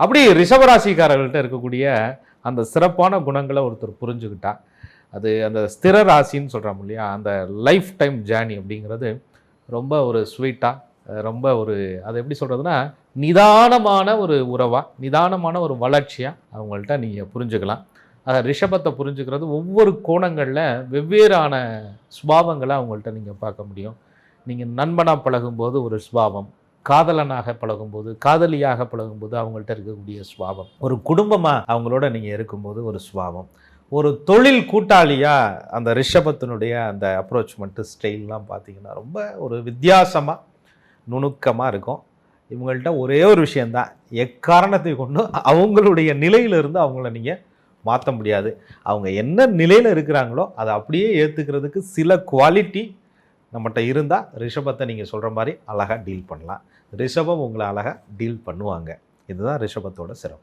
அப்படி ரிஷபராசிக்காரர்கள்ட்ட இருக்கக்கூடிய அந்த சிறப்பான குணங்களை ஒருத்தர் புரிஞ்சுக்கிட்டா, அது அந்த ஸ்திர ராசின்னு சொல்கிறோம் இல்லையா, அந்த லைஃப் டைம் ஜேர்னி அப்படிங்கிறது ரொம்ப ஒரு ஸ்வீட்டாக, ரொம்ப ஒரு அதை எப்படி சொல்கிறதுனா நிதானமான ஒரு உறவாக, நிதானமான ஒரு வளர்ச்சியாக அவங்கள்ட்ட நீங்கள் புரிஞ்சுக்கலாம். ரிஷபத்தை புரிஞ்சுக்கிறது ஒவ்வொரு கோணங்களில் வெவ்வேறான சுபாவங்களை அவங்கள்ட்ட நீங்கள் பார்க்க முடியும். நீங்கள் நண்பனாக பழகும்போது ஒரு சுபாவம், காதலனாக பழகும்போது, காதலியாக பழகும்போது அவங்கள்ட்ட இருக்கக்கூடிய சுபாவம், ஒரு குடும்பமாக அவங்களோட நீங்கள் இருக்கும்போது ஒரு சுபாவம், ஒரு தொழில் கூட்டாளியாக அந்த ரிஷபத்தினுடைய அந்த அப்ரோச்மெண்ட்டு ஸ்டைல்லாம் பார்த்தீங்கன்னா ரொம்ப ஒரு வித்தியாசமாக நுணுக்கமாக இருக்கும். இவங்கள்ட்ட ஒரே ஒரு விஷயந்தான், எக்காரணத்தை கொண்டு அவங்களுடைய நிலையிலிருந்து அவங்கள நீங்கள் மாற்ற முடியாது. அவங்க என்ன நிலையில் இருக்கிறாங்களோ அதை அப்படியே ஏற்றுக்கிறதுக்கு சில குவாலிட்டி நம்மகிட்ட இருந்தால் ரிஷபத்தை நீங்கள் சொல்கிற மாதிரி அழகாக டீல் பண்ணலாம். ரிஷபம் உங்களை அழகாக டீல் பண்ணுவாங்க. இதுதான் ரிஷபத்தோட சிறப்பு.